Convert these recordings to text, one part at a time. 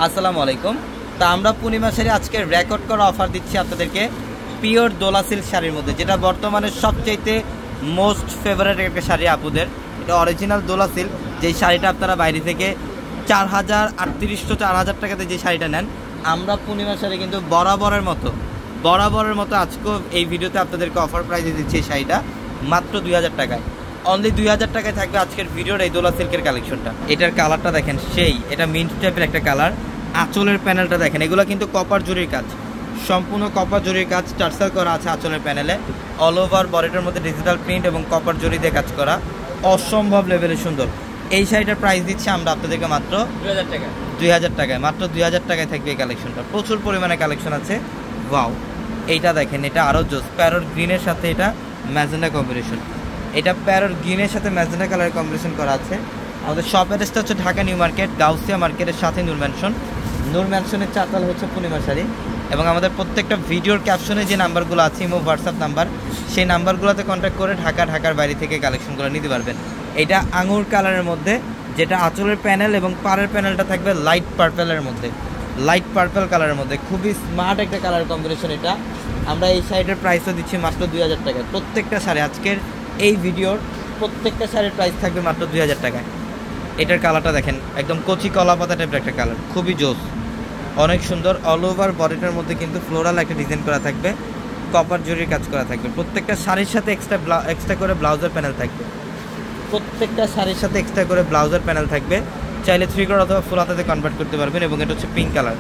আসসালামু আলাইকুম। তা আমরা পূর্ণিমা শাড়ি আজকে রেকর্ড করা অফার দিচ্ছি আপনাদেরকে পিওর দোলা সিল্ক শাড়ির মধ্যে, যেটা বর্তমানে সবচাইতে মোস্ট ফেভারিট একটা শাড়ি আপুদের। এটা অরিজিনাল দোলা সিল্ক। যেই শাড়িটা আপনারা বাইরে থেকে 4000 3800 4000 টাকাতে যে শাড়িটা নেন, আমরা পূর্ণিমা শাড়ি কিন্তু বরাবরের মতো আজকেও এই ভিডিওতে আপনাদেরকে অফার প্রাইসে দিচ্ছি। এই শাড়িটা মাত্র 2000 টাকায়, অনলি 2000 টাকায় থাকবে আজকের ভিডিওর এই দোলা সিল্কের কালেকশনটা। এটার কালারটা দেখেন, এটা মিন্ট টাইপের একটা কালার। আঁচলের প্যানেলটা দেখেন, এগুলো কিন্তু কপার জরির কাজ, সম্পূর্ণ কপার জরির কাজ টার্সাল করা আছে আঁচলের প্যানেলে। অল ওভার বডিটার মধ্যে ডিজিটাল প্রিন্ট এবং কপার জরি দিয়ে কাজ করা, অসম্ভব লেভেলের সুন্দর। এই শাড়িটার প্রাইস দিচ্ছি আমরা আপনাদেরকে মাত্র 2000 টাকায়। মাত্র 2000 টাকায় থাকবে এই কালেকশনটা। প্রচুর পরিমাণে কালেকশন আছে। ওয়াও, এইটা দেখেন, এটা আরও জোস। প্যারোট গ্রিনের সাথে এটা ম্যাজেন্ডা কম্বিনেশন। এটা প্যারোট গ্রিনের সাথে ম্যাজেন্ডা কালারের কম্বিনেশন করা আছে। আমাদের শপ অ্যাড্রেসটা হচ্ছে ঢাকা নিউ মার্কেট, গাউসিয়া মার্কেটের সাথে নূর ম্যানশনের চাতাল হচ্ছে পূর্ণিমা শাড়ি। এবং আমাদের প্রত্যেকটা ভিডিওর ক্যাপশনে যে নাম্বারগুলো আছে, ইমো হোয়াটসঅ্যাপ নাম্বার, সেই নাম্বারগুলোতে কন্ট্যাক্ট করে ঢাকার বাইরে থেকে কালেকশনগুলো নিতে পারবেন। এটা আঙুর কালারের মধ্যে, যেটা আঁচলের প্যানেল এবং পাড়ের প্যানেলটা থাকবে লাইট পার্পেলের মধ্যে, লাইট পার্পেল কালারের মধ্যে। খুবই স্মার্ট একটা কালার কম্বিনেশন এটা। আমরা এই শাড়িটার প্রাইসও দিচ্ছি মাত্র 2000 টাকায়। প্রত্যেকটা শাড়ি, আজকের এই ভিডিওর প্রত্যেকটা শাড়ির প্রাইস থাকবে মাত্র 2000 টাকায়। এটার কালারটা দেখেন, একদম কচি কলা পাতা টাইপের একটা কালার, খুবই জোস, অনেক সুন্দর। অল ওভার বডিটার মধ্যে কিন্তু ফ্লোরাল একটা ডিজাইন করা থাকবে, কপার জরির কাজ করা থাকবে। প্রত্যেকটা শাড়ির সাথে এক্সট্রা করে ব্লাউজের প্যানেল থাকবে। প্রত্যেকটা শাড়ির সাথে এক্সট্রা করে ব্লাউজের প্যানেল থাকবে। চাইলে 3 কোয়ার্টার অথবা ফুল হাতাতে কনভার্ট করতে পারবেন। এবং এটা হচ্ছে পিঙ্ক কালার।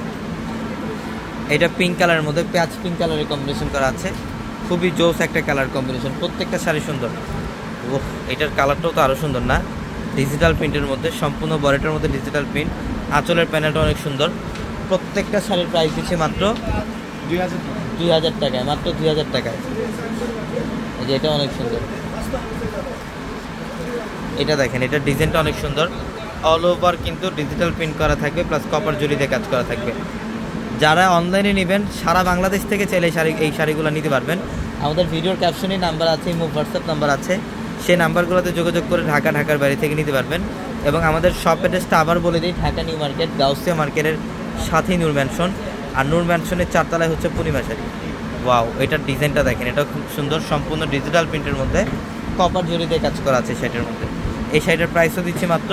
এটা পিঙ্ক কালারের মধ্যে পেঁয়াজ পিঙ্ক কালারের কম্বিনেশন করা আছে। খুবই জোস একটা কালার কম্বিনেশন। প্রত্যেকটা শাড়ি সুন্দর। ওহ, এটার কালারটাও তো আরও সুন্দর না? ডিজিটাল প্রিন্টের মধ্যে, সম্পূর্ণ বডিটার মধ্যে ডিজিটাল প্রিন্ট, আঁচলের প্যানেলটা অনেক সুন্দর। প্রত্যেকটা শাড়ির প্রাইস দিচ্ছে মাত্র 2000 টাকায়। মাত্র 2000 টাকায়। এই যে এটা অনেক সুন্দর। এটা দেখেন, এটা ডিজাইনটা অনেক সুন্দর। অল ওভার কিন্তু ডিজিটাল প্রিন্ট করা থাকবে, প্লাস কপার জরিতে কাজ করা থাকবে। যারা অনলাইনে নেবেন, সারা বাংলাদেশ থেকে চাইলে এই শাড়িগুলো নিতে পারবেন। আমাদের ভিডিওর ক্যাপশনে নাম্বার আছে, ইমো হোয়াটসঅ্যাপ নাম্বার আছে, সেই নাম্বারগুলোতে যোগাযোগ করে ঢাকার বাইরে থেকে নিতে পারবেন। এবং আমাদের শপ অ্যাড্রেসটা আবার বলে দিই, ঢাকা নিউ মার্কেট, গাউসিয়া মার্কেটের সাথেই নূর ম্যানশন। আর নূর ম্যানশনের 4 তলায় হচ্ছে পূর্ণিমা শাড়ি। ওয়াও, এটার ডিজাইনটা দেখেন, এটা খুব সুন্দর, সম্পূর্ণ ডিজিটাল প্রিন্টের মধ্যে কপার জরিতে কাজ করা আছে শাড়িটার মধ্যে। এই শাড়িটার প্রাইসও দিচ্ছি মাত্র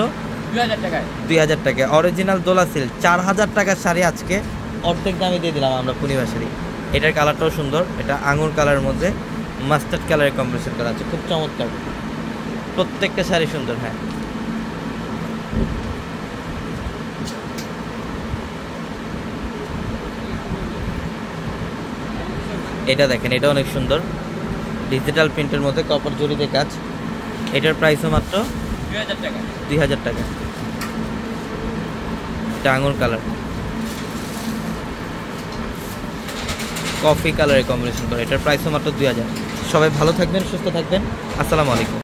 2000 টাকায়। অরিজিনাল দোলা সিল্ক 4000 টাকার শাড়ি আজকে অর্ধেক দামে দিয়ে দিলাম আমরা পূর্ণিমা শাড়ি। এটার কালারটাও সুন্দর। এটা আঙুর কালারের মধ্যে মাস্টার্ড কালারের কম্বিনেশন করা আছে, খুব চমৎকার। প্রত্যেকটা শাড়ি সুন্দর। হ্যাঁ, এটা দেখেন, এটা অনেক সুন্দর, ডিজিটাল প্রিন্টের মধ্যে কপার জরিতে কাজ। এটার প্রাইসও মাত্র 2000 টাকা। এটা আঙুর কালার, কফি কালারের কম্বিনেশন করে। এটার প্রাইসও মাত্র 2000। সবাই ভালো থাকবেন, সুস্থ থাকবেন। আসসালামু আলাইকুম।